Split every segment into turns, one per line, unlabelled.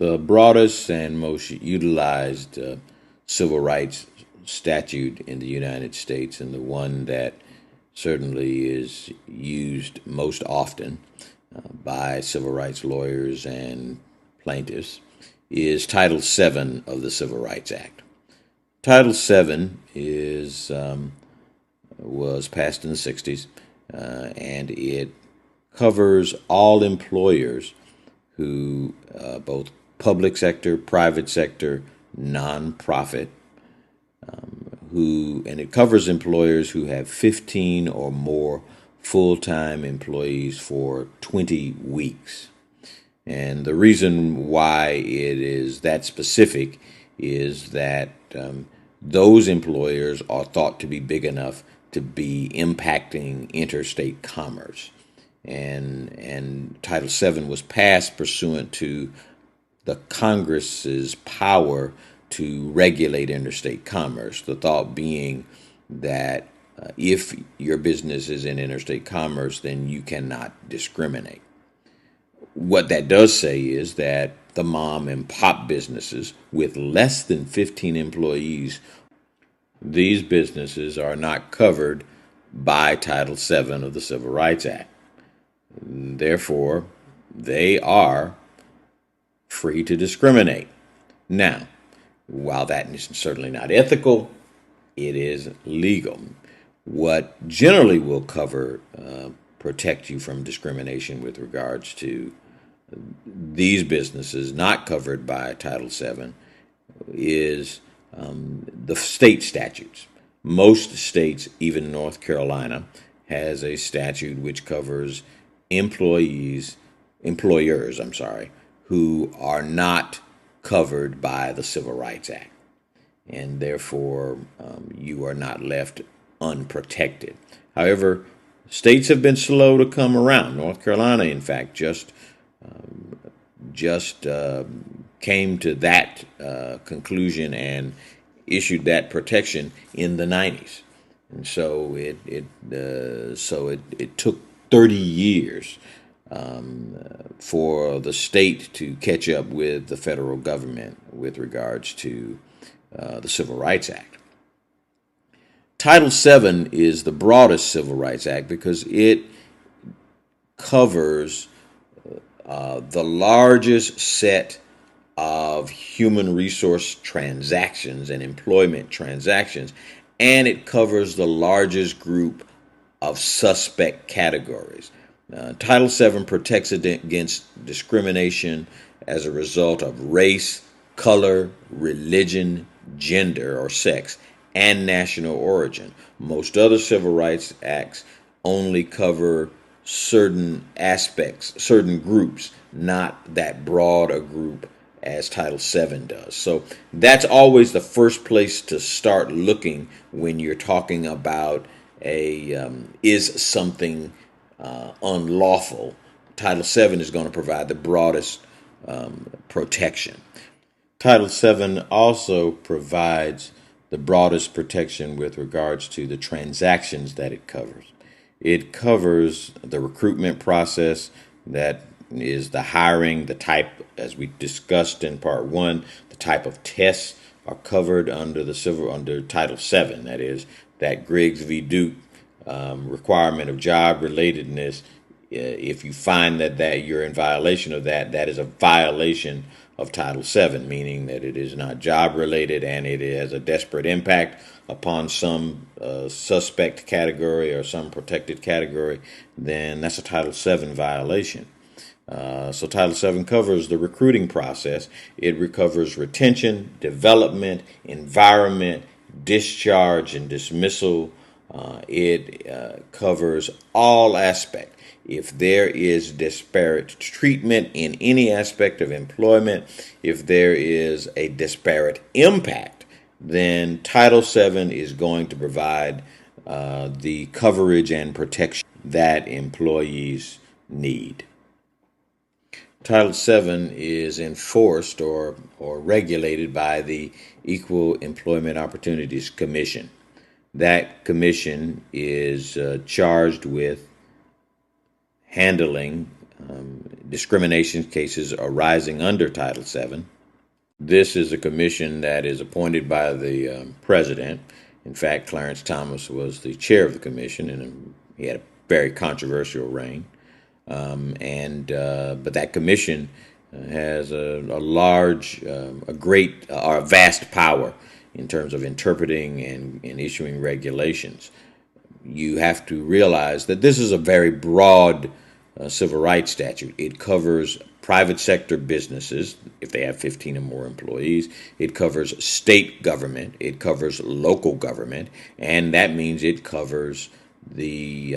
The broadest and most utilized civil rights statute in the United States, and the one that certainly is used most often by civil rights lawyers and plaintiffs, is Title VII of the Civil Rights Act. Title VII was passed in the 60s, and it covers all employers who, both public sector, private sector, nonprofit, and it covers employers who have 15 or more full-time employees for 20 weeks. And the reason why it is that specific is that those employers are thought to be big enough to be impacting interstate commerce. And Title VII was passed pursuant to the Congress's power to regulate interstate commerce. The thought being that if your business is in interstate commerce, then you cannot discriminate. What that does say is that the mom and pop businesses with less than 15 employees, these businesses are not covered by Title VII of the Civil Rights Act. Therefore, they are free to discriminate. Now, while that is certainly not ethical, it is legal. What generally will protect you from discrimination with regards to these businesses not covered by Title VII is the state statutes. Most states, even North Carolina, has a statute which covers employers, who are not covered by the Civil Rights Act, and therefore you are not left unprotected. However, states have been slow to come around. North Carolina, in fact, just came to that conclusion and issued that protection in the 90s, and so it took 30 years for the state to catch up with the federal government with regards to the Civil Rights Act. Title VII is the broadest Civil Rights Act because it covers the largest set of human resource transactions and employment transactions, and it covers the largest group of suspect categories. Title VII protects against discrimination as a result of race, color, religion, gender, or sex, and national origin. Most other civil rights acts only cover certain aspects, certain groups, not that broad a group as Title VII does. So that's always the first place to start looking when you're talking about is something unlawful. Title VII is going to provide the broadest protection. Title VII also provides the broadest protection with regards to the transactions that it covers. It covers the recruitment process, that is the hiring, the type, as we discussed in part one, the type of tests are covered under Title VII. That is, that Griggs v. Duke requirement of job relatedness. If you find that you're in violation of that, that is a violation of Title VII, meaning that it is not job related and it has a desperate impact upon some suspect category or some protected category, then that's a Title VII violation. So Title VII covers the recruiting process. It recovers retention, development, environment, discharge, and dismissal. It covers all aspects. If there is disparate treatment in any aspect of employment, if there is a disparate impact, then Title VII is going to provide the coverage and protection that employees need. Title VII is enforced or regulated by the Equal Employment Opportunities Commission. That commission is charged with handling discrimination cases arising under Title VII. This is a commission that is appointed by the president. In fact, Clarence Thomas was the chair of the commission, and he had a very controversial reign. But that commission has a large, a great, or a vast power in terms of interpreting and issuing regulations. You have to realize that this is a very broad civil rights statute. It covers private sector businesses if they have 15 or more employees. It covers state government. It covers local government, and that means it covers the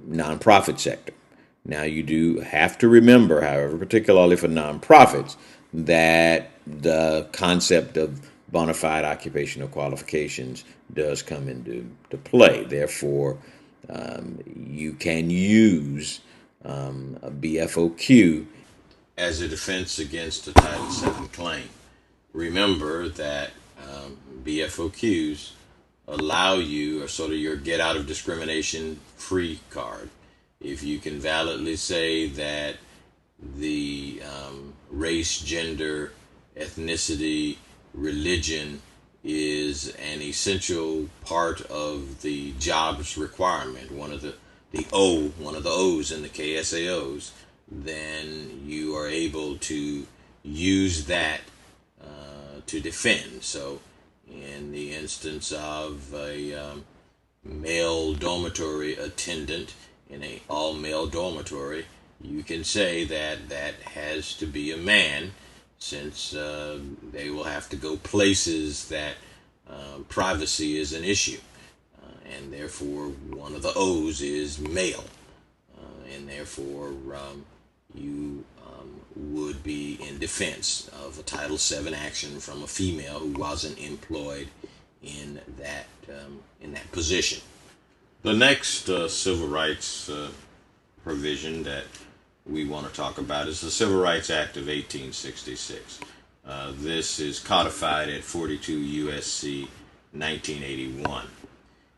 nonprofit sector. Now, you do have to remember, however, particularly for nonprofits, that the concept of bona fide occupational qualifications does come into play. Therefore, you can use a BFOQ as a defense against a Title VII claim. Remember that BFOQs allow you, or sort of your get out of discrimination free card. If you can validly say that the race, gender, ethnicity, religion is an essential part of the jobs requirement, one of the O's in the KSAOs, then you are able to use that to defend. So in the instance of a male dormitory attendant in a all-male dormitory, you can say that that has to be a man, since they will have to go places that privacy is an issue. And therefore, one of the O's is male. And therefore, you would be in defense of a Title VII action from a female who wasn't employed in that position. The next civil rights provision that we want to talk about is the Civil Rights Act of 1866. This is codified at 42 U.S.C. 1981.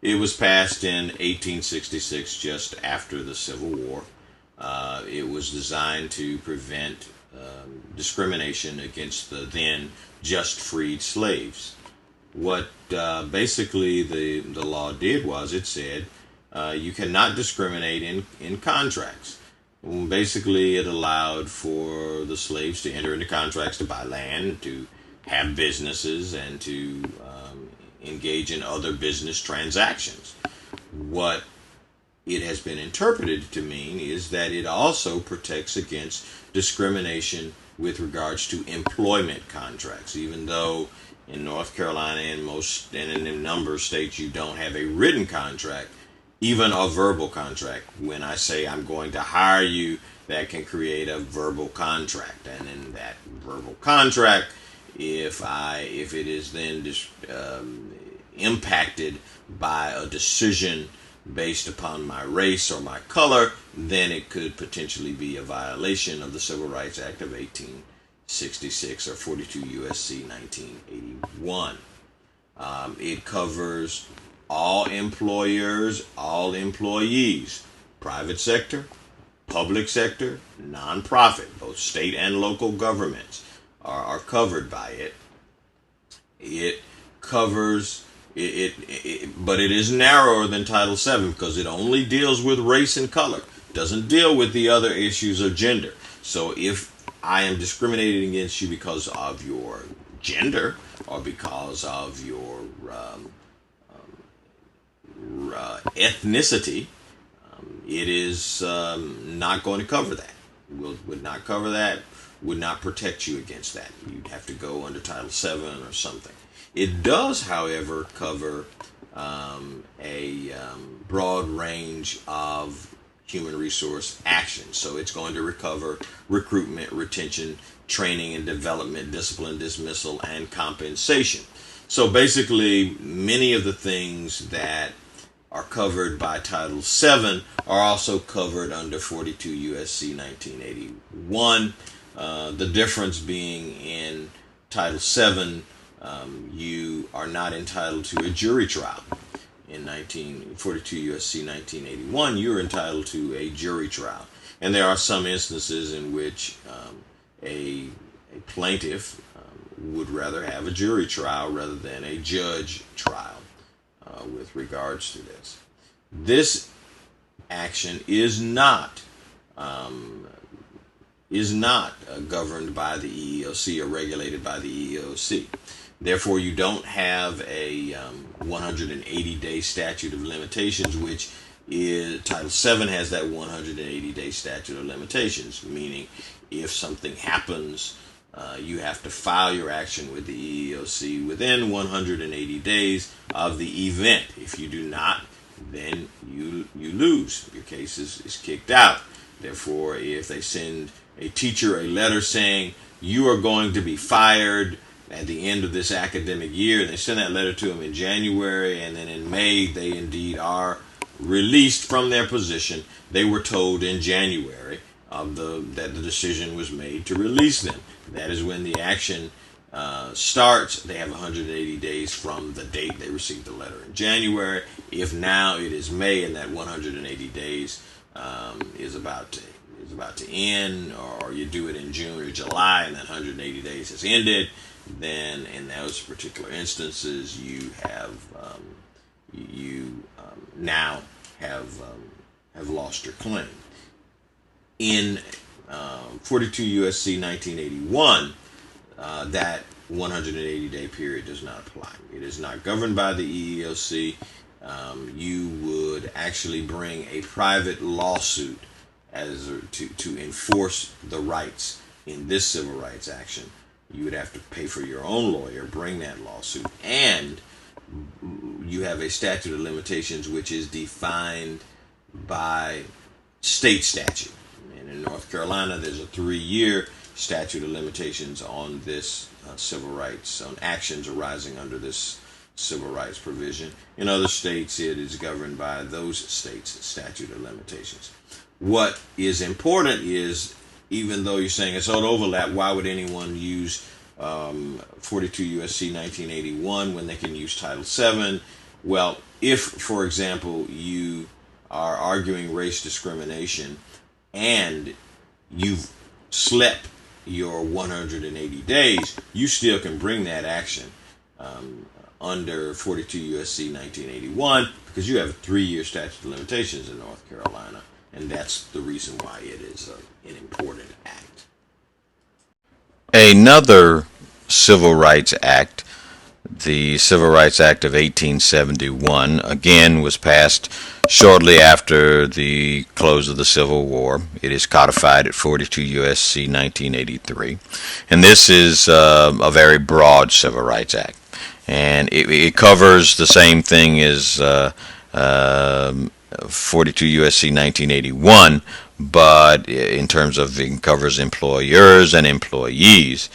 It was passed in 1866, just after the Civil War. It was designed to prevent discrimination against the then just freed slaves. What basically the law did was it said you cannot discriminate in contracts. Basically, it allowed for the slaves to enter into contracts to buy land, to have businesses, and to engage in other business transactions. What it has been interpreted to mean is that it also protects against discrimination with regards to employment contracts, even though in North Carolina and in a number of states you don't have a written contract, even a verbal contract. When I say I'm going to hire you, that can create a verbal contract, and in that verbal contract, if it is then impacted by a decision based upon my race or my color, then it could potentially be a violation of the Civil Rights Act of 1866 or 42 U.S.C. 1981. It covers all employers, all employees, private sector, public sector, nonprofit, both state and local governments are covered by it. It covers but it is narrower than Title VII because it only deals with race and color. It doesn't deal with the other issues of gender. So if I am discriminating against you because of your gender or because of your ethnicity, it is not going to cover that. Would not cover that, would not protect you against that. You'd have to go under Title VII or something. It does, however, cover a broad range of human resource actions. So it's going to recover recruitment, retention, training and development, discipline, dismissal, and compensation. So basically, many of the things that are covered by Title VII are also covered under 42 U.S.C. 1981. The difference being in Title VII, you are not entitled to a jury trial. In 42 U.S.C. 1981, you're entitled to a jury trial. And there are some instances in which a plaintiff would rather have a jury trial rather than a judge trial with regards to this. This action is not governed by the EEOC or regulated by the EEOC. Therefore, you don't have a 180-day statute of limitations, which is Title VII has that 180-day statute of limitations, meaning if something happens, you have to file your action with the EEOC within 180 days of the event. If you do not, then you lose. Your case is kicked out. Therefore, if they send a teacher a letter saying you are going to be fired at the end of this academic year, and they send that letter to them in January, and then in May they indeed are released from their position, they were told in January that the decision was made to release them. That is when the action starts. They have 180 days from the date they received the letter in January. If now it is May and that 180 days is about to end, or you do it in June or July and that 180 days has ended, then in those particular instances you now have lost your claim. In 42 U.S.C. 1981, that 180-day period does not apply. It is not governed by the EEOC. You would actually bring a private lawsuit to enforce the rights in this civil rights action. You would have to pay for your own lawyer, bring that lawsuit, and you have a statute of limitations which is defined by state statute. And in North Carolina, there's a 3-year statute of limitations on this civil rights, on actions arising under this civil rights provision. In other states, it is governed by those states' statute of limitations. What is important is, even though you're saying it's all overlap, why would anyone use 42 U.S.C. 1981 when they can use Title VII? Well, if, for example, you are arguing race discrimination and you've slept your 180 days, you still can bring that action under 42 U.S.C. 1981 because you have a 3-year statute of limitations in North Carolina, and that's the reason why it is an important act.
Another Civil Rights Act, the Civil Rights Act of 1871, again was passed shortly after the close of the Civil War. It is codified at 42 U.S.C. 1983. And this is a very broad Civil Rights Act. And it covers the same thing as 42 U.S.C. 1981, but in terms of it covers employers and employees.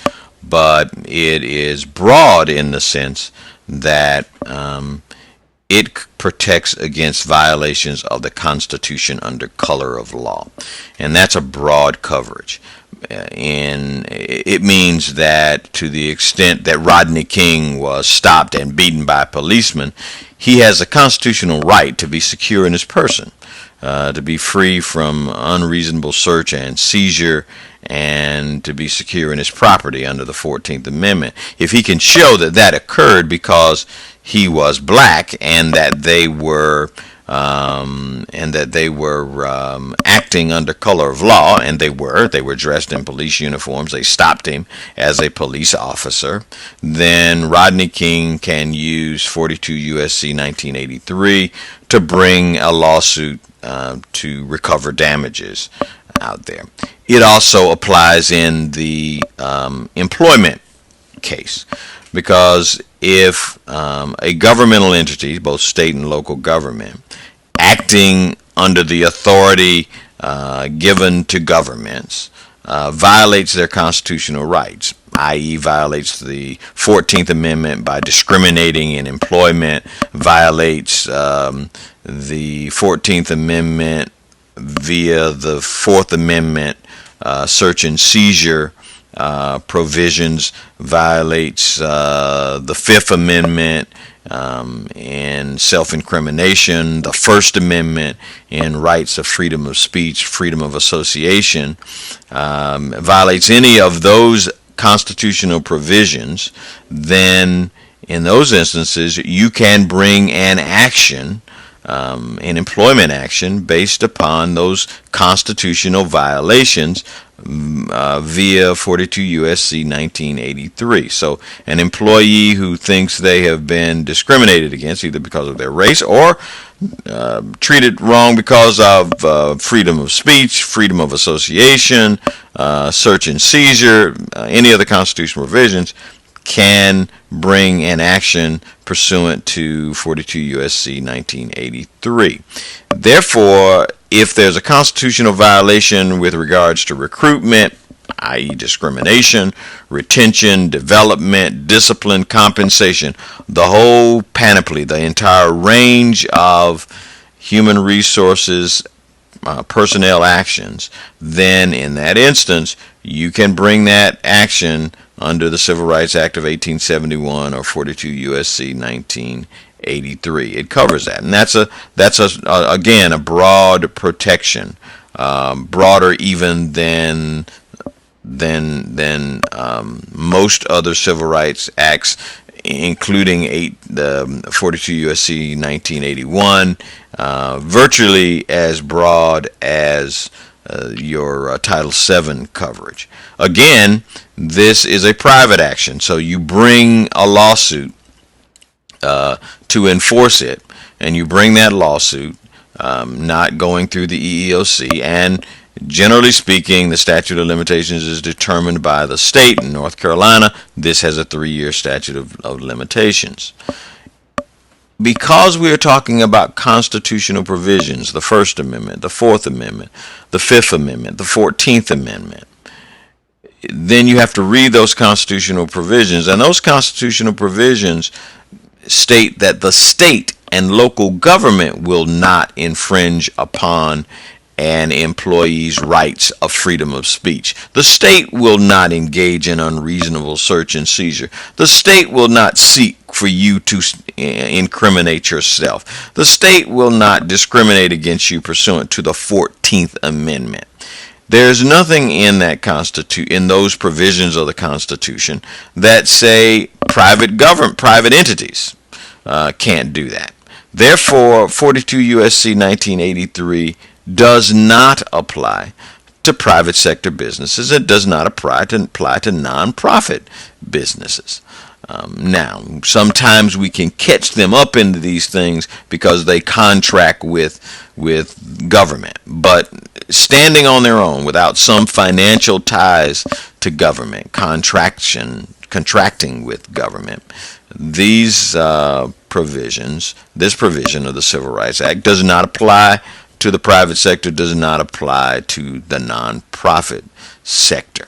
But it is broad in the sense that it protects against violations of the Constitution under color of law. And that's a broad coverage. And it means that to the extent that Rodney King was stopped and beaten by a policeman, he has a constitutional right to be secure in his person, to be free from unreasonable search and seizure, and to be secure in his property under the 14th Amendment. If he can show that that occurred because he was black and that they were acting under color of law, and they were dressed in police uniforms, they stopped him as a police officer, then Rodney King can use 42 U.S.C. 1983 to bring a lawsuit to recover damages out there. It also applies in the employment case, because if a governmental entity, both state and local government, acting under the authority given to governments, violates their constitutional rights, i.e. violates the 14th Amendment by discriminating in employment, violates the 14th Amendment via the 4th Amendment search and seizure provisions, violates the 5th Amendment in self-incrimination, the First Amendment in rights of freedom of speech, freedom of association, violates any of those constitutional provisions, then in those instances you can bring an action, an employment action based upon those constitutional violations via 42 U.S.C. 1983. So an employee who thinks they have been discriminated against either because of their race or treated wrong because of freedom of speech, freedom of association, search and seizure, any other constitutional provisions, can bring an action pursuant to 42 U.S.C. 1983. Therefore, if there's a constitutional violation with regards to recruitment, i.e. discrimination, retention, development, discipline, compensation, the whole panoply, the entire range of human resources personnel actions, then in that instance you can bring that action under the Civil Rights Act of 1871 or 42 U.S.C. 1983. It covers that, and that's again a broad protection, broader even than most other civil rights acts, including the 42 U.S.C. 1981, virtually as broad as your Title VII coverage. Again, this is a private action, so you bring a lawsuit to enforce it, and you bring that lawsuit not going through the EEOC, and generally speaking, the statute of limitations is determined by the state. In North Carolina, this has a 3-year statute of limitations. Because we are talking about constitutional provisions, the First Amendment, the Fourth Amendment, the Fifth Amendment, the 14th Amendment, then you have to read those constitutional provisions, and those constitutional provisions state that the state and local government will not infringe upon an employee's rights of freedom of speech. The state will not engage in unreasonable search and seizure. The state will not seek for you to incriminate yourself. The state will not discriminate against you pursuant to the 14th Amendment. There's nothing in that in those provisions of the Constitution that say private entities can't do that. Therefore, 42 U.S.C. 1983 does not apply to private sector businesses. It does not apply to nonprofit businesses. Now, sometimes we can catch them up into these things because they contract with government, but standing on their own without some financial ties to government, contracting with government, these provisions, this provision of the Civil Rights Act does not apply to the private sector, does not apply to the nonprofit sector.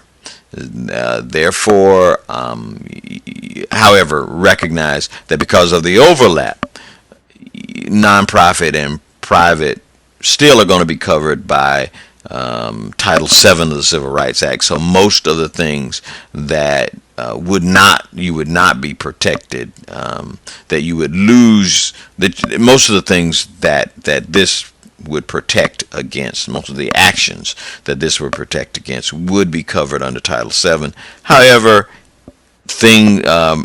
Therefore, however, recognize that because of the overlap, nonprofit and private still are going to be covered by Title VII of the Civil Rights Act. So most of the things that you would not be protected, that you would lose, most of the things that this would protect against, most of the actions that this would protect against would be covered under Title VII. However,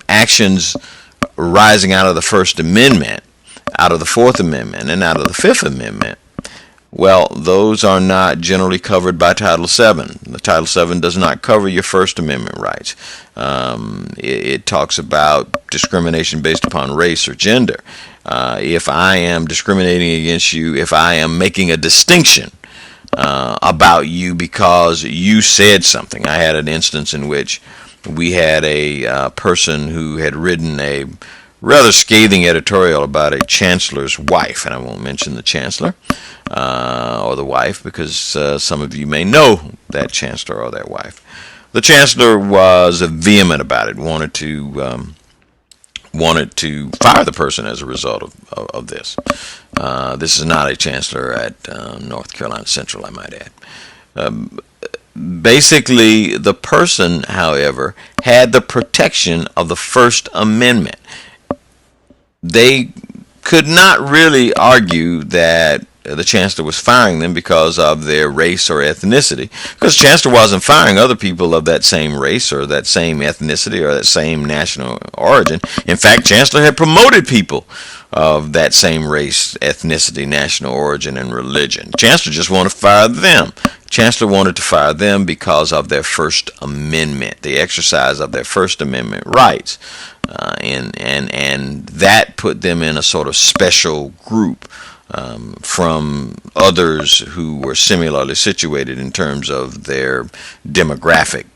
actions arising out of the First Amendment, out of the Fourth Amendment, and out of the Fifth Amendment, well, those are not generally covered by Title VII. The Title VII does not cover your First Amendment rights. It talks about discrimination based upon race or gender. If I am discriminating against you, if I am making a distinction about you because you said something. I had an instance in which we had a person who had written a rather scathing editorial about a chancellor's wife, and I won't mention the chancellor or the wife because some of you may know that chancellor or their wife. The chancellor was vehement about it, wanted to fire the person as a result of this. This is not a chancellor at North Carolina Central, I might add. Basically, the person, however, had the protection of the First Amendment. they could not really argue that the chancellor was firing them because of their race or ethnicity, because the chancellor wasn't firing other people of that same race or that same ethnicity or that same national origin. In fact, chancellor had promoted people of that same race, ethnicity, national origin, and religion. Chancellor just wanted to fire them. Chancellor wanted to fire them because of their First Amendment, the exercise of their First Amendment rights, and that put them in a sort of special group from others who were similarly situated in terms of their demographic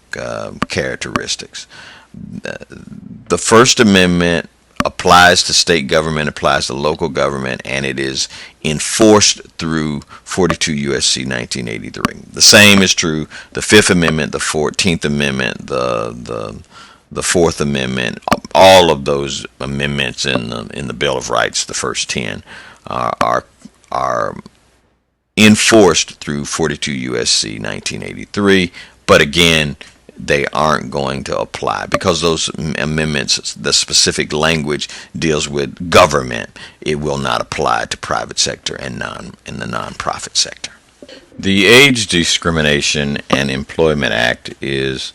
characteristics. The First Amendment applies to state government, applies to local government, and it is enforced through 42 U.S.C. 1983. The same is true the Fifth Amendment, the 14th Amendment, the Fourth Amendment. All of those amendments in the Bill of Rights, the first 10, are enforced through 42 U.S.C. 1983. But again, they aren't going to apply because those amendments, the specific language deals with government. It will not apply to private sector and in the nonprofit sector. The Age Discrimination and Employment Act is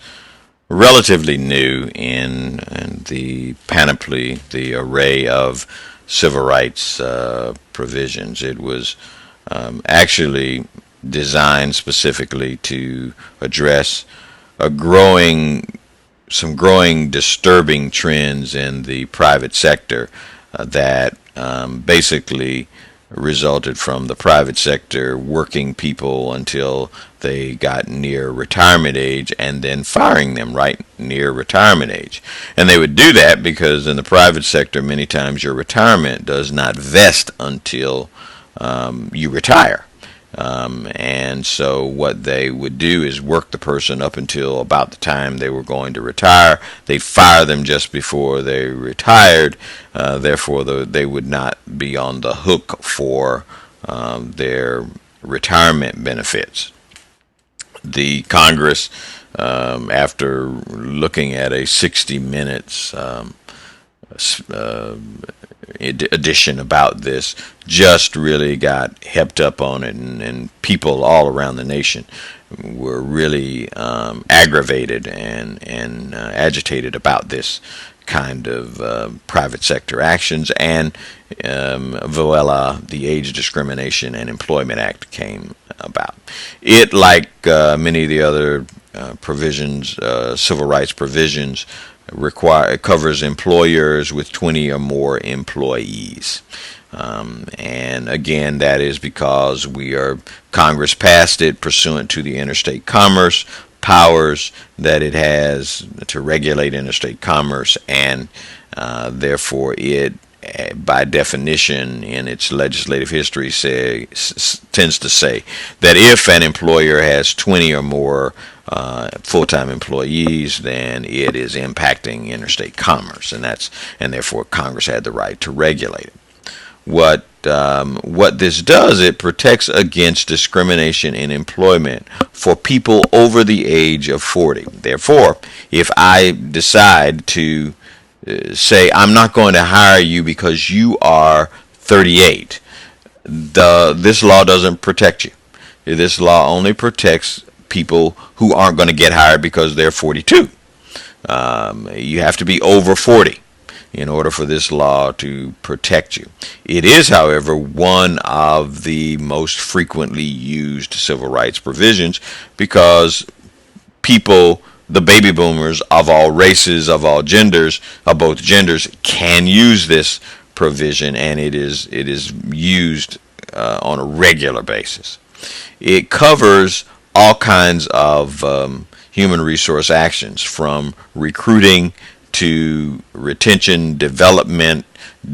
relatively new in the panoply, the array of civil rights provisions. It was actually designed specifically to address some growing disturbing trends in the private sector that basically resulted from the private sector working people until they got near retirement age and then firing them right near retirement age. And they would do that because in the private sector many times your retirement does not vest until you retire. And so what they would do is work the person up until about the time they were going to retire. They'd fire them just before they retired. Therefore, they would not be on the hook for their retirement benefits. The Congress, after looking at a 60 Minutes edition about this, just really got hepped up on it, and people all around the nation were really aggravated and agitated about this kind of private sector actions, and VOELA, the Age Discrimination and Employment Act, came about. It, like many of the other provisions, civil rights provisions, covers employers with 20 or more employees. And again, that is because Congress passed it pursuant to the interstate commerce powers that it has to regulate interstate commerce, and therefore it, by definition in its legislative history, tends to say that if an employer has 20 or more full-time employees, then it is impacting interstate commerce, and therefore Congress had the right to regulate it. What this does, it protects against discrimination in employment for people over the age of 40. Therefore, if I decide to say I'm not going to hire you because you are 38, this law doesn't protect you. This law only protects people who aren't going to get hired because they're 42. You have to be over 40 in order for this law to protect you. It is, however, one of the most frequently used civil rights provisions because people, the baby boomers of all races, of all genders, of both genders, can use this provision, and it is used on a regular basis. It covers all kinds of human resource actions, from recruiting to retention, development,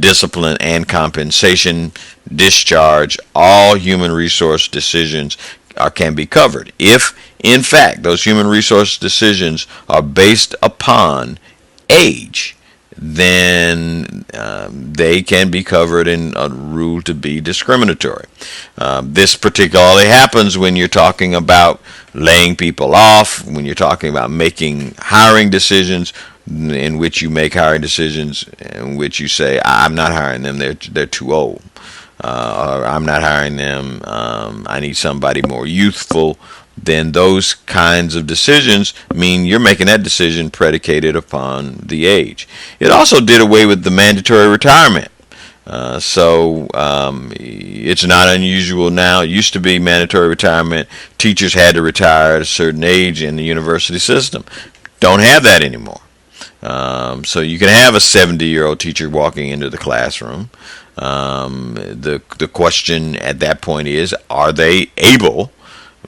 discipline, and compensation, discharge. All human resource decisions can be covered if, in fact, those human resource decisions are based upon age. then they can be covered and ruled to be discriminatory. This particularly happens when you're talking about laying people off, when you're talking about making hiring decisions, in which you make hiring decisions in which you say, I'm not hiring them, they're too old. Or I'm not hiring them, I need somebody more youthful. Then those kinds of decisions mean you're making that decision predicated upon the age. It also did away with the mandatory retirement. It's not unusual now. It used to be mandatory retirement. Teachers had to retire at a certain age in the university system. Don't have that anymore. So you can have a 70-year-old teacher walking into the classroom. The question at that point is, are they able,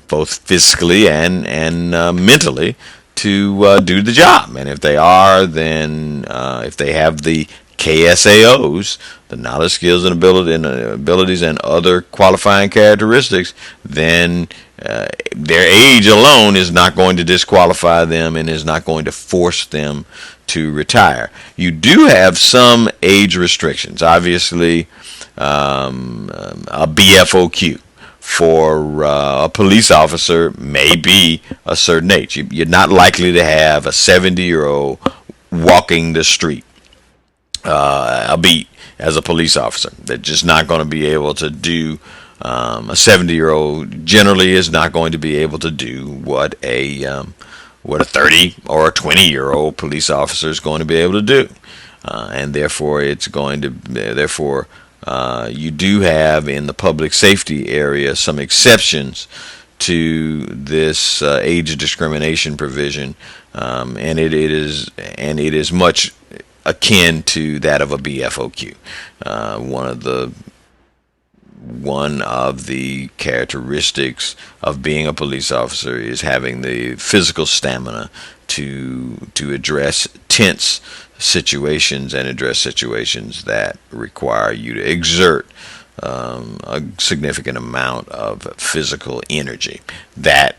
both physically and mentally, to do the job? And if they are, then if they have the KSAOs, the knowledge, skills, and abilities and other qualifying characteristics, then their age alone is not going to disqualify them and is not going to force them to retire. You do have some age restrictions. Obviously, a BFOQ for a police officer may be a certain age. You're not likely to have a 70-year-old walking the street a beat as a police officer. They're just not going to be able to do. A 70-year-old generally is not going to be able to do what a 30 or a 20-year-old police officer is going to be able to do, and therefore you do have in the public safety area some exceptions to this age discrimination provision, and it is much akin to that of a BFOQ. One of the characteristics of being a police officer is having the physical stamina to address tense situations and address situations that require you to exert a significant amount of physical energy. That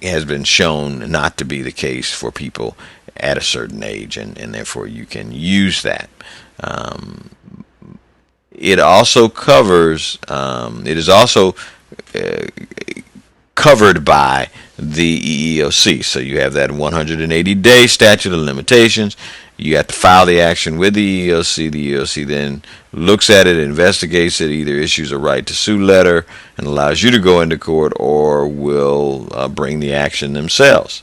has been shown not to be the case for people at a certain age, and therefore you can use that. It also covers. It is also covered by the EEOC. So you have that 180-day statute of limitations. You have to file the action with the EEOC. The EEOC then looks at it, investigates it, either issues a right to sue letter and allows you to go into court, or will bring the action themselves.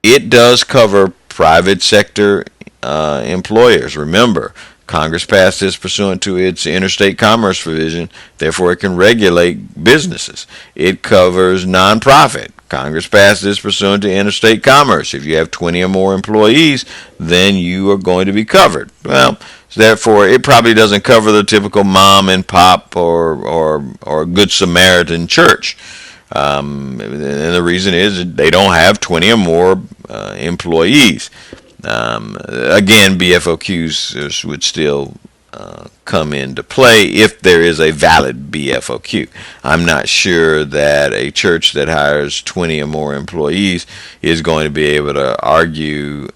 It does cover private sector employers. Remember, Congress passed this pursuant to its interstate commerce provision, therefore it can regulate businesses. It covers nonprofit. Congress passed this pursuant to interstate commerce. If you have 20 or more employees, then you are going to be covered. Well, therefore, it probably doesn't cover the typical mom and pop or Good Samaritan church. And the reason is they don't have 20 or more employees. Again, BFOQs would still come into play if there is a valid BFOQ. I'm not sure that a church that hires 20 or more employees is going to be able to argue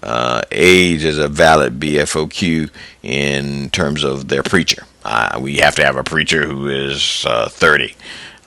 age as a valid BFOQ in terms of their preacher. We have to have a preacher who is 30.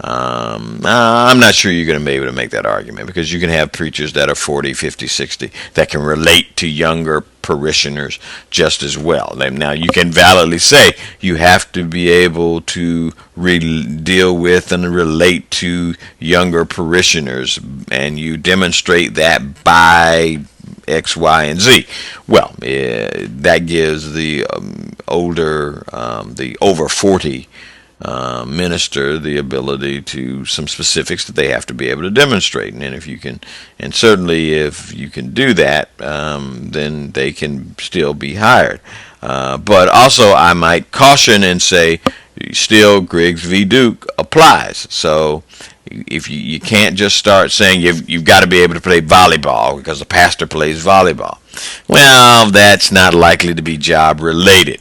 I'm not sure you're going to be able to make that argument, because you can have preachers that are 40, 50, 60 that can relate to younger parishioners just as well. Now, you can validly say you have to be able to deal with and relate to younger parishioners, and you demonstrate that by X, Y, and Z. Well, that gives the over 40 minister the ability to some specifics that they have to be able to demonstrate, and if you can do that, then they can still be hired. But also, I might caution and say, still Griggs v. Duke applies. So if you can't just start saying you've got to be able to play volleyball because the pastor plays volleyball. Well, that's not likely to be job related.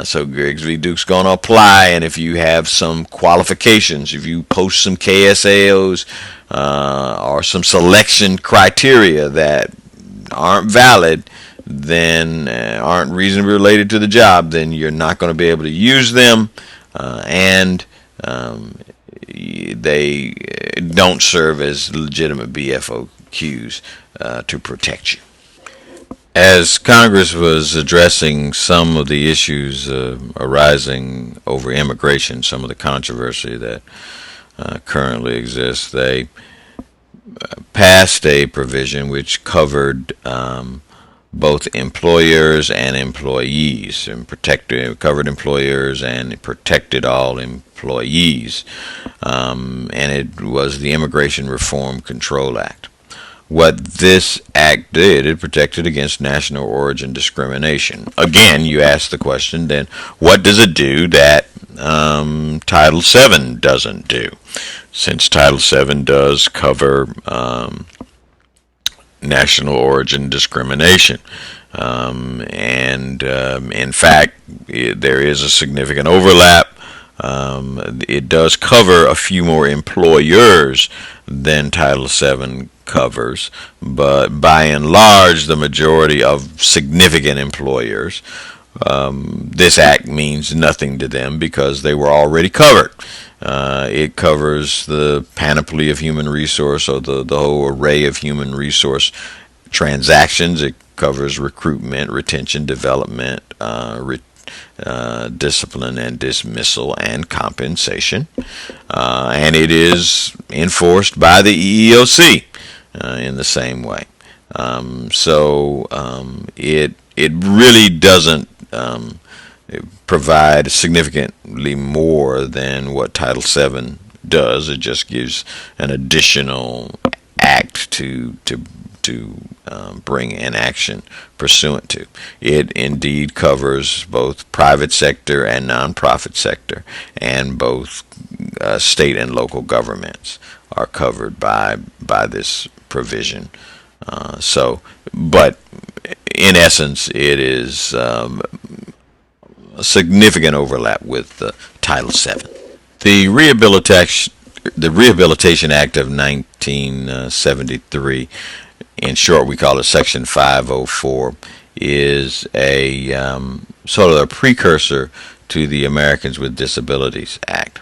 So Griggs v. Duke's going to apply, and if you have some qualifications, if you post some KSAOs or some selection criteria that aren't valid, then aren't reasonably related to the job, then you're not going to be able to use them, and they don't serve as legitimate BFOQs to protect you. As Congress was addressing some of the issues arising over immigration, some of the controversy that currently exists, they passed a provision which covered both employers and employees, and covered employers and protected all employees, and it was the Immigration Reform Control Act. What this act did, it protected against national origin discrimination. Again, you ask the question, then what does it do that Title VII doesn't do? Since Title VII does cover national origin discrimination. In fact, there is a significant overlap. It does cover a few more employers than Title VII covers, but by and large, the majority of significant employers, this act means nothing to them because they were already covered. It covers the panoply of human resource, or the whole array of human resource transactions. It covers recruitment, retention, development, discipline and dismissal, and compensation. And it is enforced by the EEOC in the same way. It really doesn't provide significantly more than what Title VII does. It just gives an additional act to bring an action pursuant to. It indeed covers both private sector and nonprofit sector, and both state and local governments are covered by this provision. But in essence, it is a significant overlap with Title VII. The Rehabilitation Act of 1973, in short we call it Section 504, is a sort of a precursor to the Americans with Disabilities Act.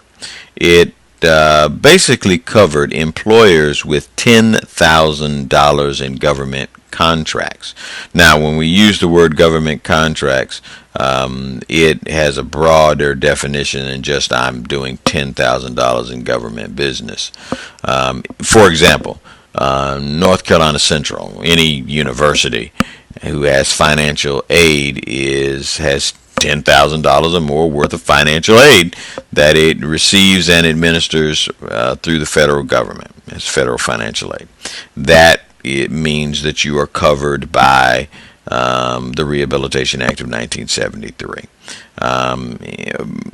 It basically covered employers with $10,000 in government contracts. Now, when we use the word government contracts, it has a broader definition than just I'm doing $10,000 in government business. For example, North Carolina Central, any university who has financial aid has $10,000 or more worth of financial aid that it receives and administers through the federal government as federal financial aid. That it means that you are covered by the Rehabilitation Act of 1973.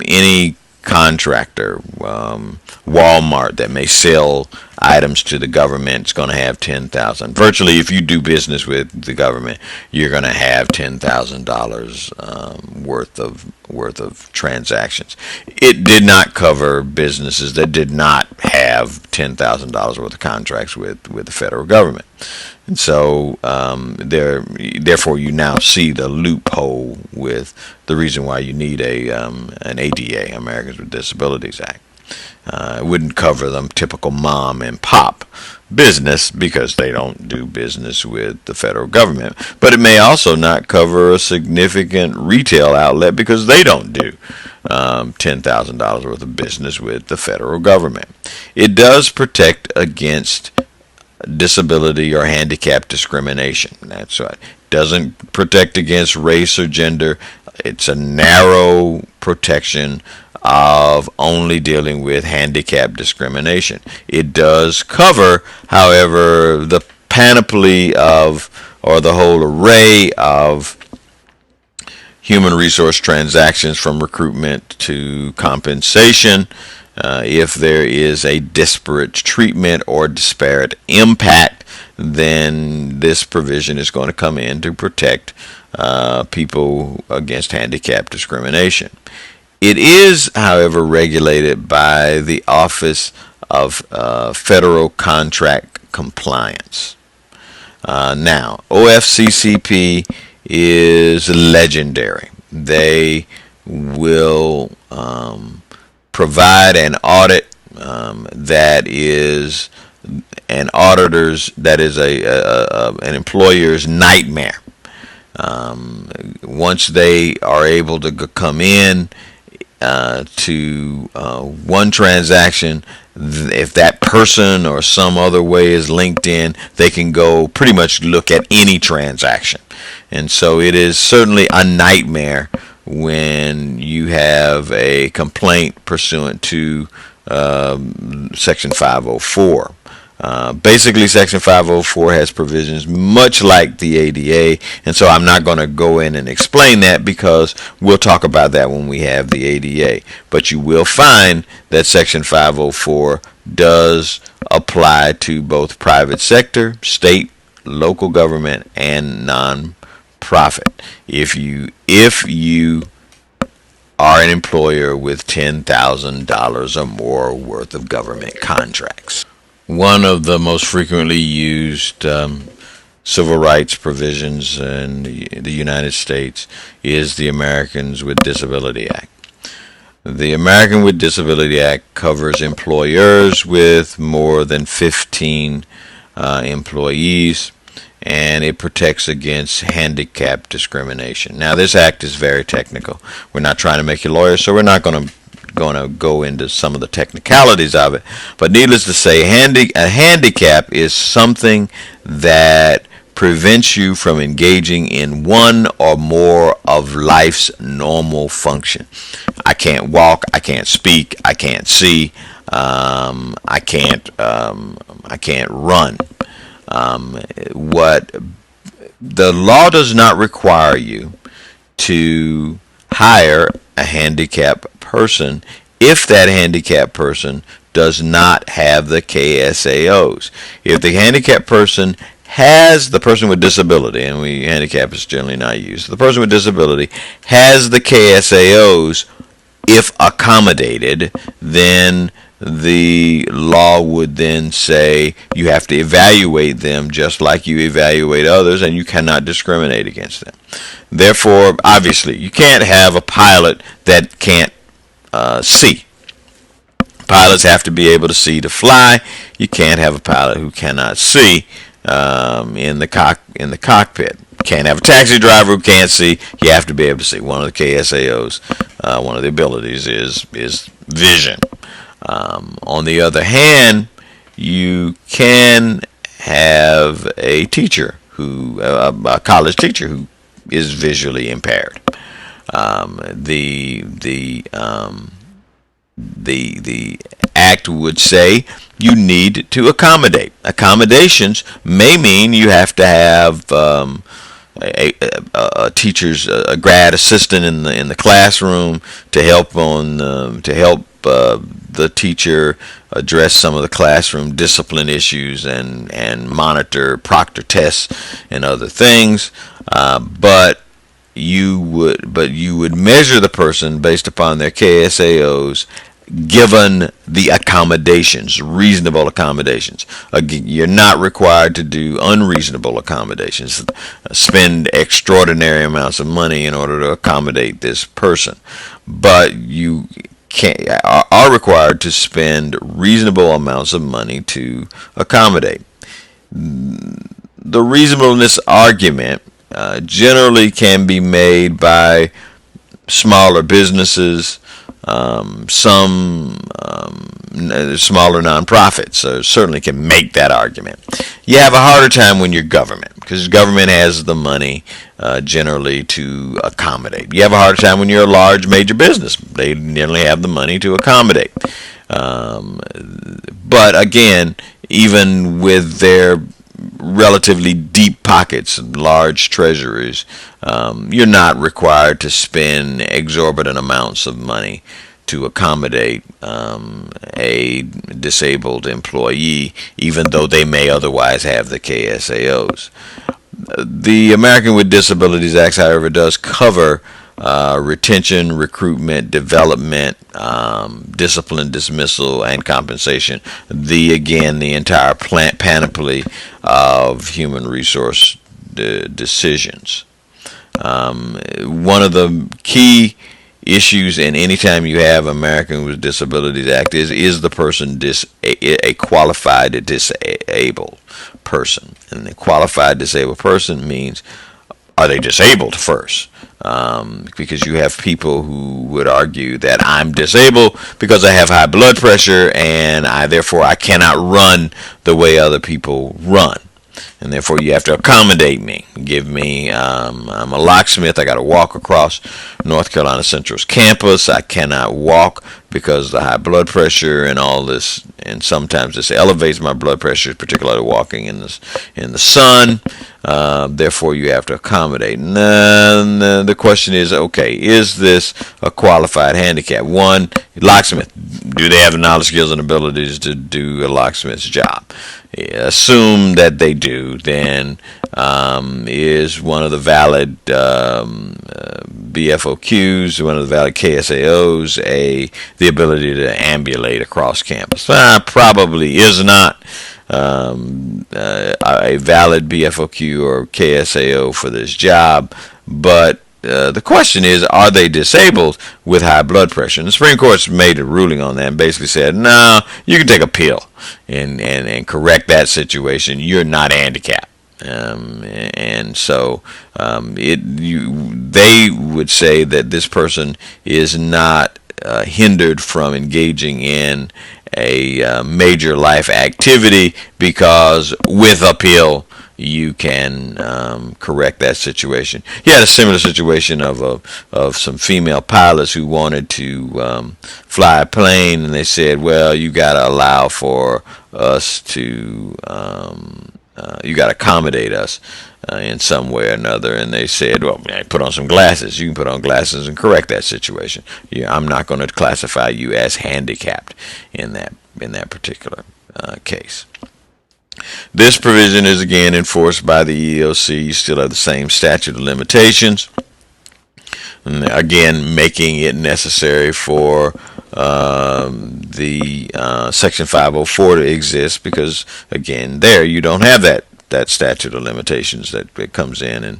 Any contractor, Walmart, that may sell items to the government is going to have $10,000. Virtually, if you do business with the government, you're going to have $10,000 worth of transactions. It did not cover businesses that did not have $10,000 worth of contracts with the federal government. And so, therefore, you now see the loophole with the reason why you need an ADA, Americans with Disabilities Act. It wouldn't cover them typical mom and pop business because they don't do business with the federal government. But it may also not cover a significant retail outlet because they don't do $10,000 worth of business with the federal government. It does protect against disability or handicap discrimination. That's right. It doesn't protect against race or gender. It's a narrow protection of only dealing with handicap discrimination. It does cover, however, the panoply of, or the whole array of human resource transactions from recruitment to compensation. If there is a disparate treatment or disparate impact, then this provision is going to come in to protect people against handicap discrimination. It is, however, regulated by the Office of Federal Contract Compliance. Now, OFCCP is legendary. They will provide an audit that is an auditor's that is an employer's nightmare. Once they are able to come in to one transaction, if that person or some other way is linked in, they can go pretty much look at any transaction. And so it is certainly a nightmare when you have a complaint pursuant to Section 504. Basically, Section 504 has provisions much like the ADA, and so I'm not going to go in and explain that because we'll talk about that when we have the ADA. But you will find that Section 504 does apply to both private sector, state, local government, and non-profit. If you are an employer with $10,000 or more worth of government contracts. One of the most frequently used civil rights provisions in the United States is the Americans with Disability Act. The American with Disability Act covers employers with more than 15 employees, and it protects against handicap discrimination. Now, this act is very technical. We're not trying to make you lawyers, so we're not going to go into some of the technicalities of it. But needless to say, a handicap is something that prevents you from engaging in one or more of life's normal function. I can't walk, I can't speak, I can't see, I can't run. What the law does not require you to hire a handicapped person if that handicapped person does not have the KSAOs. If the handicapped person has the person with disability, and handicap is generally not used, the person with disability has the KSAOs, if accommodated, then the law would then say you have to evaluate them just like you evaluate others, and you cannot discriminate against them. Therefore, obviously, you can't have a pilot that can't see. Pilots have to be able to see to fly. You can't have a pilot who cannot see in the cockpit. Can't have a taxi driver who can't see. You have to be able to see. One of the KSAOs, one of the abilities is vision. On the other hand, you can have a teacher a college teacher who is visually impaired. The act would say you need to accommodate. Accommodations may mean you have to have a teacher's a grad assistant in the classroom to help the teacher address some of the classroom discipline issues and proctor tests and other things. But you would measure the person based upon their KSAOs given the accommodations, reasonable accommodations. Again, you're not required to do unreasonable accommodations, spend extraordinary amounts of money in order to accommodate this person. But you are required to spend reasonable amounts of money to accommodate. The reasonableness argument generally can be made by smaller businesses, some smaller nonprofits certainly can make that argument. You have a harder time when you're government, because government has the money generally to accommodate. You have a harder time when you're a large major business. They generally have the money to accommodate. But again, even with their relatively deep pockets and large treasuries, you're not required to spend exorbitant amounts of money to accommodate a disabled employee, even though they may otherwise have the KSAOs. The American with Disabilities Act, however, does cover retention, recruitment, development, discipline, dismissal, and compensation. The entire panoply of human resource decisions. One of the key issues in any time you have American with Disabilities Act is the person a qualified disabled person, and a qualified disabled person means, are they disabled first? Because you have people who would argue that I'm disabled because I have high blood pressure and therefore I cannot run the way other people run, and therefore you have to accommodate me. Give me, I'm a locksmith. I got to walk across North Carolina Central's campus. I cannot walk because of the high blood pressure and all this, and sometimes this elevates my blood pressure, particularly walking in the sun. Therefore, you have to accommodate. And the question is, okay, is this a qualified handicap? One, locksmith. Do they have the knowledge, skills, and abilities to do a locksmith's job? Assume that they do. Then is one of the valid BFOQs, one of the valid KSAOs, the ability to ambulate across campus? Probably is not a valid BFOQ or KSAO for this job, but the question is, are they disabled with high blood pressure? And the Supreme Court's made a ruling on that and basically said, no, you can take a pill and correct that situation. You're not handicapped. And so they would say that this person is not hindered from engaging in a major life activity because with a pill you can correct that situation. He had a similar situation of some female pilots who wanted to fly a plane, and they said, well, you got to allow for us to you got to accommodate us in some way or another. And they said, well, put on some glasses. You can put on glasses and correct that situation. I'm not going to classify you as handicapped in that particular case. This provision is again enforced by the EEOC. You still have the same statute of limitations. And again, making it necessary for the Section 504 to exist, because again, there you don't have that statute of limitations that comes in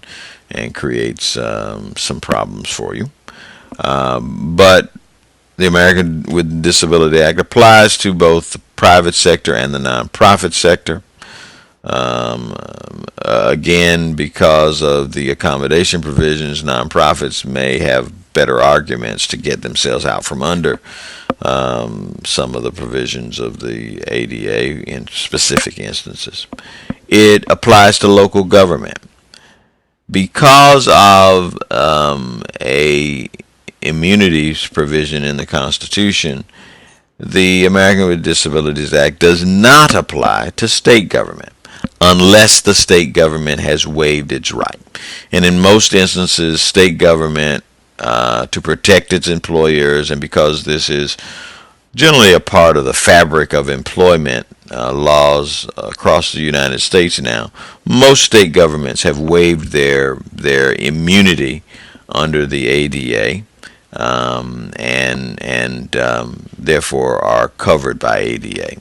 and creates some problems for you. But the American with Disability Act applies to both the private sector and the nonprofit sector. Again, because of the accommodation provisions, nonprofits may have better arguments to get themselves out from under some of the provisions of the ADA in specific instances. It applies to local government. Because of a immunities provision in the Constitution, the American with Disabilities Act does not apply to state government unless the state government has waived its right. And in most instances, state government, to protect its employers, and because this is generally a part of the fabric of employment laws across the United States now, most state governments have waived their immunity under the ADA, and therefore are covered by ADA.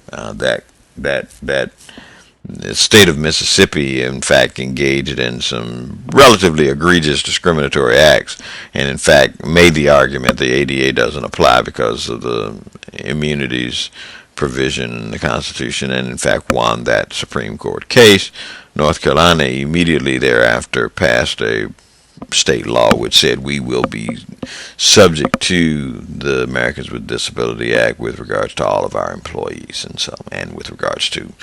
The state of Mississippi, in fact, engaged in some relatively egregious discriminatory acts, and in fact made the argument the ADA doesn't apply because of the immunities provision in the Constitution, and in fact won that Supreme Court case. North Carolina immediately thereafter passed a state law which said we will be subject to the Americans with Disability Act with regards to all of our employees, and with regards to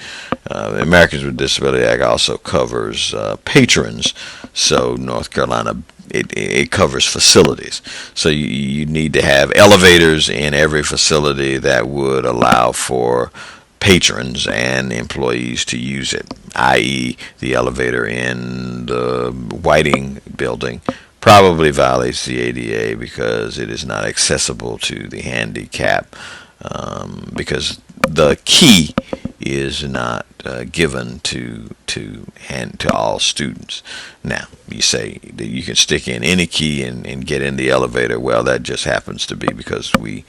the Americans with Disability Act also covers patrons. So North Carolina, it covers facilities. So you need to have elevators in every facility that would allow for patrons and employees to use it, i.e. the elevator in the Whiting building probably violates the ADA because it is not accessible to the handicap, because the key is not given to all students. Now, you say that you can stick in any key and get in the elevator. Well, that just happens to be because we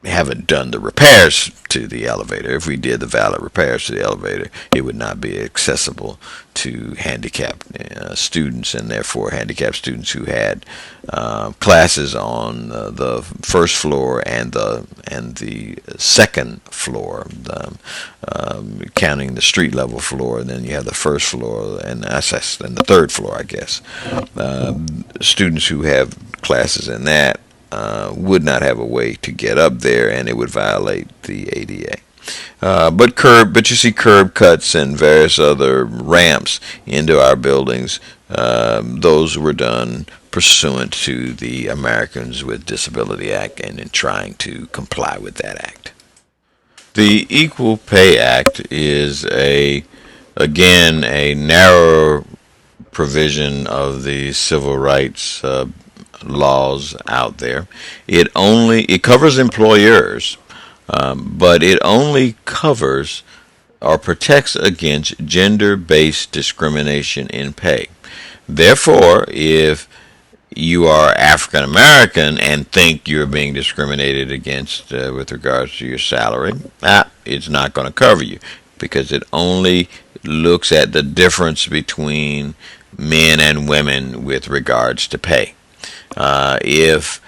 haven't done the repairs to the elevator. If we did the valid repairs to the elevator, it would not be accessible to handicapped students, and therefore handicapped students who had classes on the first floor and the second floor, counting the street level floor, and then you have the first floor and the third floor, I guess. Students who have classes in that would not have a way to get up there, and it would violate the ADA. But you see curb cuts and various other ramps into our buildings. Those were done pursuant to the Americans with Disability Act and in trying to comply with that act. The Equal Pay Act is again a narrower provision of the civil rights laws out there. It covers employers, but it only covers or protects against gender-based discrimination in pay. Therefore, if you are African American and think you're being discriminated against with regards to your salary, it's not going to cover you, because it only looks at the difference between men and women with regards to pay. If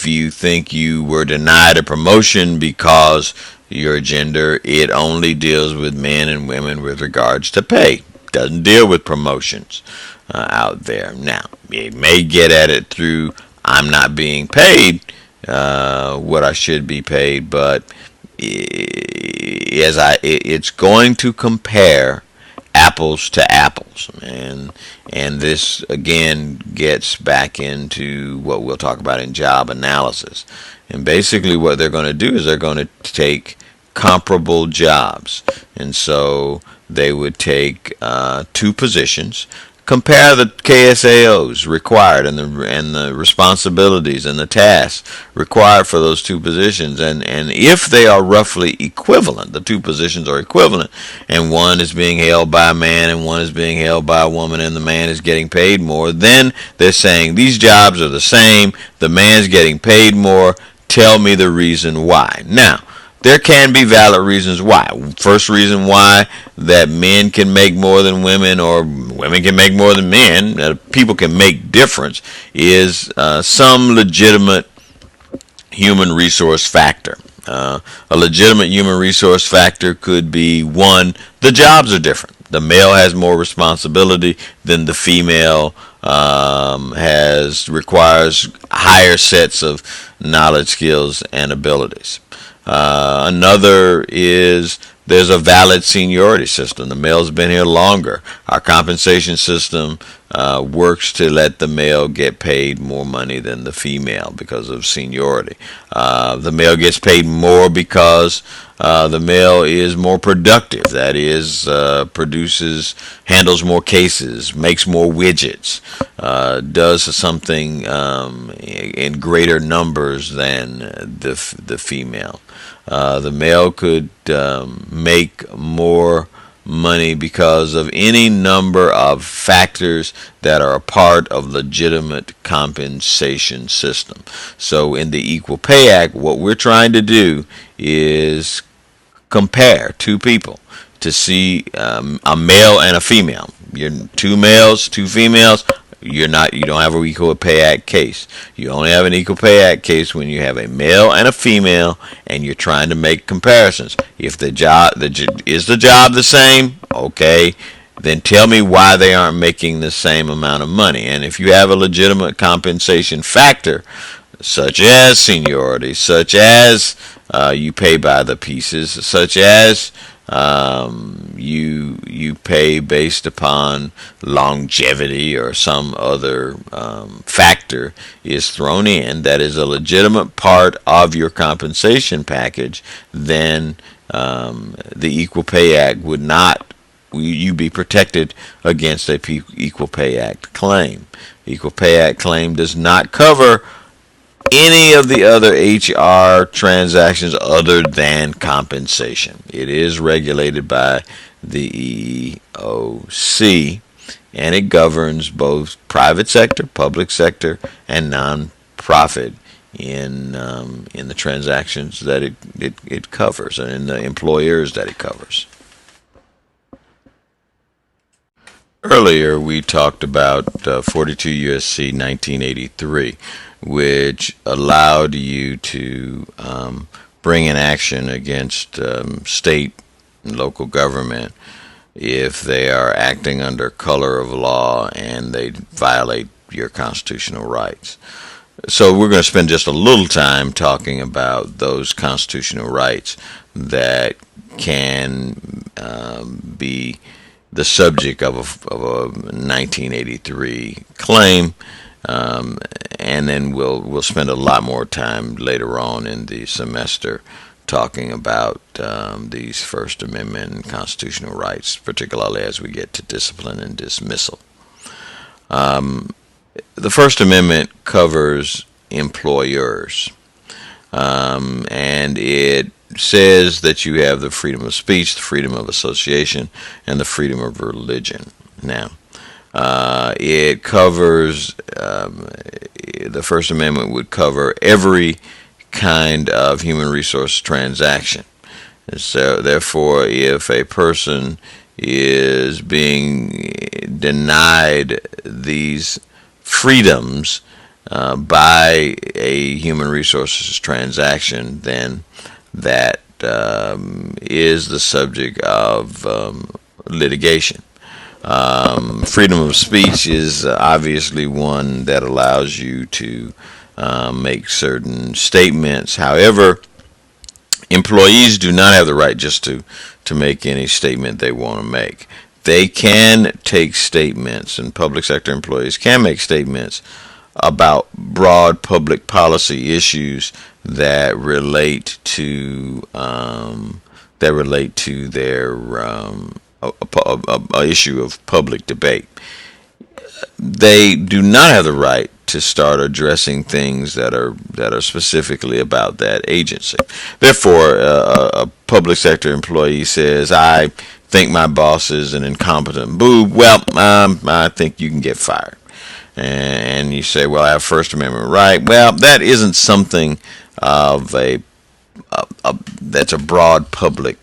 you think you were denied a promotion because your gender, it only deals with men and women with regards to pay. Doesn't deal with promotions out there. Now, it may get at it through I'm not being paid what I should be paid, but it's going to compare apples to apples, and this again gets back into what we'll talk about in job analysis. And basically what they're going to do is they're going to take comparable jobs, and so they would take two positions, compare the KSAOs required and the responsibilities and the tasks required for those two positions, and if they are roughly equivalent, the two positions are equivalent, and one is being held by a man and one is being held by a woman, and the man is getting paid more, then they're saying these jobs are the same, the man's getting paid more, tell me the reason why. Now, there can be valid reasons why. First reason why that men can make more than women, or women can make more than men, people can make difference, is some legitimate human resource factor. A legitimate human resource factor could be, one, the jobs are different. The male has more responsibility than the female, requires higher sets of knowledge, skills, and abilities. Another is there's a valid seniority system. The male's been here longer. Our compensation system works to let the male get paid more money than the female because of seniority. The male gets paid more because the male is more productive. That is, handles more cases, makes more widgets, does something in greater numbers than the female. The male could make more money because of any number of factors that are a part of legitimate compensation system. So in the Equal Pay Act, what we're trying to do is compare two people to see a male and a female. You're two males, two females. You don't have an Equal Pay Act case. You only have an Equal Pay Act case when you have a male and a female, and you're trying to make comparisons. If the job is the job the same, okay, then tell me why they aren't making the same amount of money. And if you have a legitimate compensation factor, such as seniority, such as you pay by the pieces, such as you pay based upon longevity or some other factor is thrown in that is a legitimate part of your compensation package, then the Equal Pay Act would not, you be protected against a Equal Pay Act claim. Equal Pay Act claim does not cover any of the other HR transactions other than compensation. It is regulated by the EEOC, and it governs both private sector, public sector, and non-profit in the transactions that it covers and in the employers that it covers. Earlier, we talked about 42 USC 1983, which allowed you to bring an action against state and local government if they are acting under color of law and they violate your constitutional rights. So we're going to spend just a little time talking about those constitutional rights that can be the subject of a 1983 claim, and then we'll spend a lot more time later on in the semester talking about these First Amendment and constitutional rights, particularly as we get to discipline and dismissal. The First Amendment covers employers, and it says that you have the freedom of speech, the freedom of association, and the freedom of religion. Now, it covers, the First Amendment would cover every kind of human resource transaction. And so, therefore, if a person is being denied these freedoms by a human resources transaction, then that is the subject of litigation. Freedom of speech is obviously one that allows you to make certain statements. However, employees do not have the right just to make any statement they want to make. They can take statements, and public sector employees can make statements about broad public policy issues that relate to their a issue of public debate. They do not have the right to start addressing things that are specifically about that agency. Therefore, a public sector employee says, "I think my boss is an incompetent boob." Well, I think you can get fired. And you say, "Well, I have First Amendment right." Well, that isn't something of that's a broad public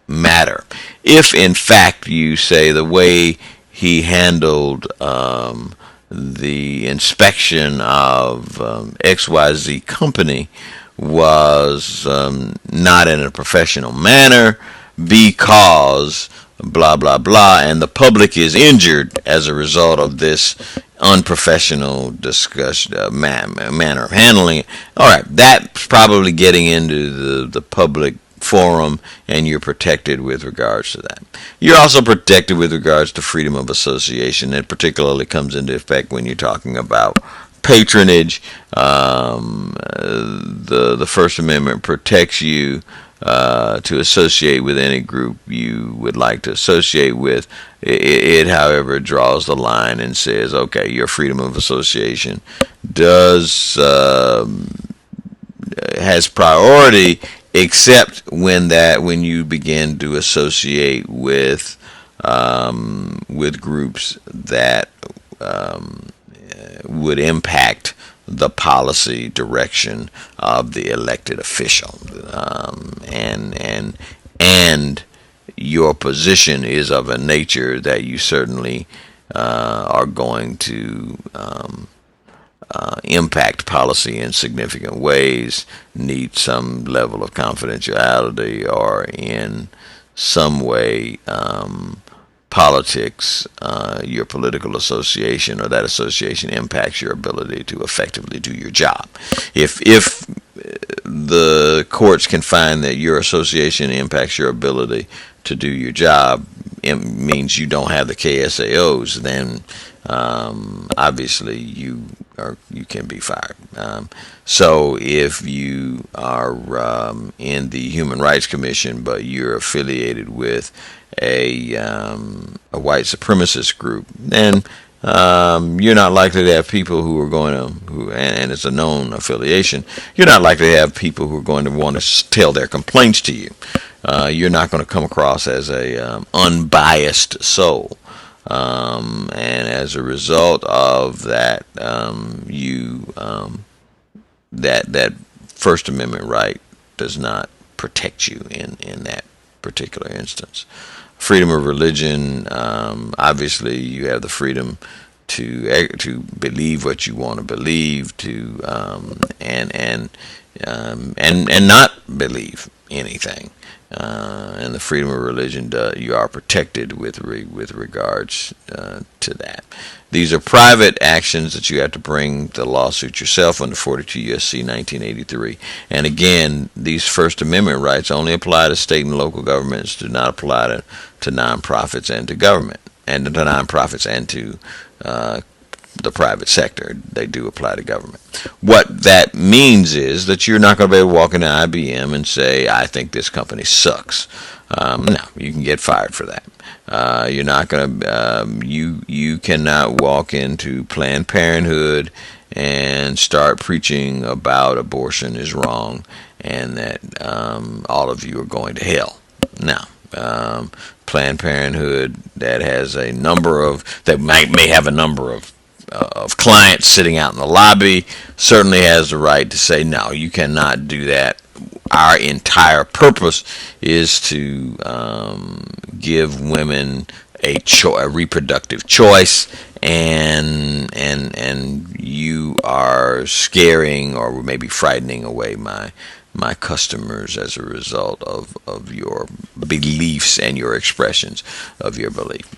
matter. If in fact you say the way he handled the inspection of XYZ company was not in a professional manner because blah blah blah, and the public is injured as a result of this unprofessional discussion manner of handling it. All right, that's probably getting into the public forum, and you're protected with regards to that. You're also protected with regards to freedom of association. It particularly comes into effect when you're talking about patronage. The First Amendment protects you to associate with any group you would like to associate with. It, however, draws the line and says, okay, your freedom of association has priority, except when you begin to associate with groups that would impact the policy direction of the elected official, and your position is of a nature that you certainly are going to impact policy in significant ways, need some level of confidentiality, or in some way politics, your political association or that association impacts your ability to effectively do your job. If the courts can find that your association impacts your ability to do your job, it means you don't have the KSAOs, then obviously you can be fired. So if you are in the Human Rights Commission, but you're affiliated with a white supremacist group, then you're not likely to have people who are going to, and it's a known affiliation, you're not likely to have people who are going to want to tell their complaints to you. You're not going to come across as a unbiased soul. And as a result of that, you that First Amendment right does not protect you in that particular instance. Freedom of religion, obviously, you have the freedom to believe what you want to believe, to and not believe anything. And the freedom of religion, you are protected with regards to that. These are private actions that you have to bring the lawsuit yourself under 42 U.S.C. 1983. And again, these First Amendment rights only apply to state and local governments, do not apply to nonprofits and to government, and to nonprofits and to the private sector. They do apply to government. What that means is that you're not going to be able to walk into IBM and say, I think this company sucks. No, you can get fired for that. You're not going to, you cannot walk into Planned Parenthood and start preaching about abortion is wrong and that all of you are going to hell. No. Planned Parenthood that has a number of, that may have a number of clients sitting out in the lobby certainly has the right to say, no, you cannot do that. Our entire purpose is to give women a reproductive choice, and you are scaring or maybe frightening away my customers as a result of your beliefs and your expressions of your belief.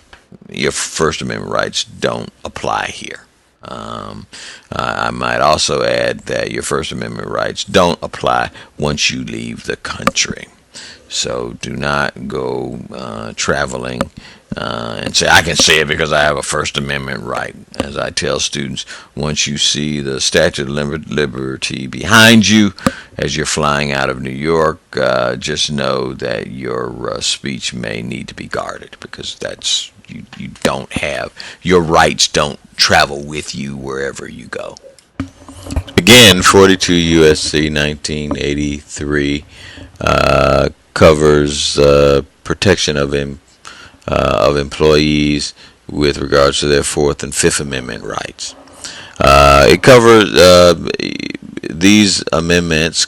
Your First Amendment rights don't apply here. I might also add that your First Amendment rights don't apply once you leave the country. So do not go traveling and say, I can say it because I have a First Amendment right. As I tell students, once you see the Statue of Liberty behind you as you're flying out of New York, just know that your speech may need to be guarded, because that's you don't have, your rights don't travel with you wherever you go. Again, 42 U.S.C. 1983 covers protection of employees with regards to their Fourth and Fifth Amendment rights. It covers these amendments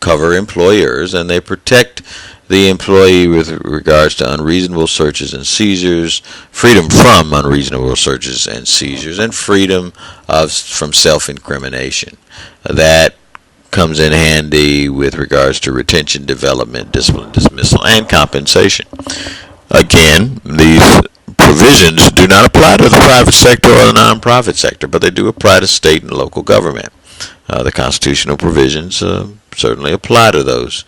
cover employers, and they protect the employee with regards to unreasonable searches and seizures, freedom from unreasonable searches and seizures, and freedom from self-incrimination. That comes in handy with regards to retention, development, discipline, dismissal, and compensation. Again, these provisions do not apply to the private sector or the nonprofit sector, but they do apply to state and local government. The constitutional provisions certainly apply to those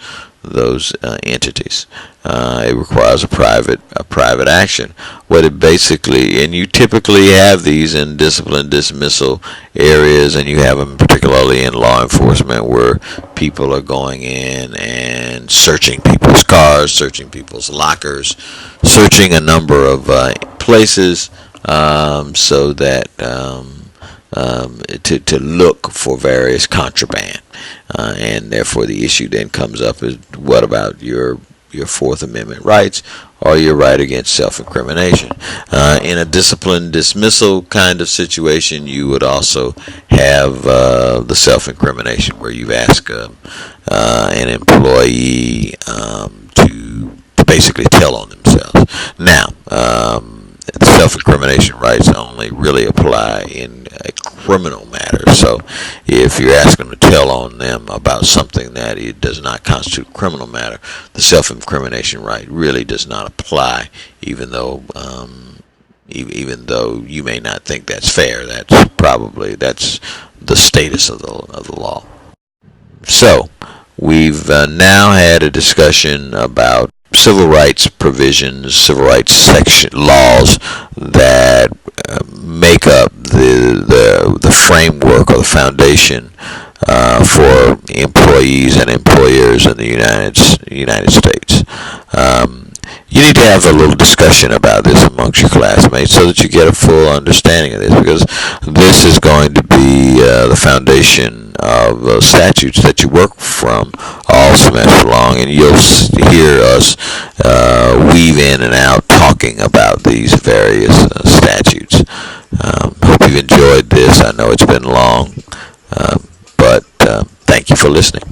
entities. It requires a private action. What it basically, and you typically have these in discipline dismissal areas, and you have them particularly in law enforcement, where people are going in and searching people's cars, searching people's lockers, searching a number of places, so that to look for various contraband. And therefore the issue then comes up is, what about your Fourth Amendment rights or your right against self-incrimination? In a discipline dismissal kind of situation, you would also have the self-incrimination, where you've asked an employee to basically tell on themselves. Now, self-incrimination rights only really apply in a criminal matter. So if you're asking them to tell on them about something that it does not constitute a criminal matter, the self-incrimination right really does not apply, even though you may not think that's fair. That's the status of the law. So we've now had a discussion about civil rights provisions, civil rights section laws that make up the framework or the foundation for employees and employers in the United States. You need to have a little discussion about this amongst your classmates so that you get a full understanding of this, because this is going to be the foundation of statutes that you work from all semester long, and you'll hear us weave in and out talking about these various statutes. Hope you've enjoyed this. I know it's been long, but you for listening.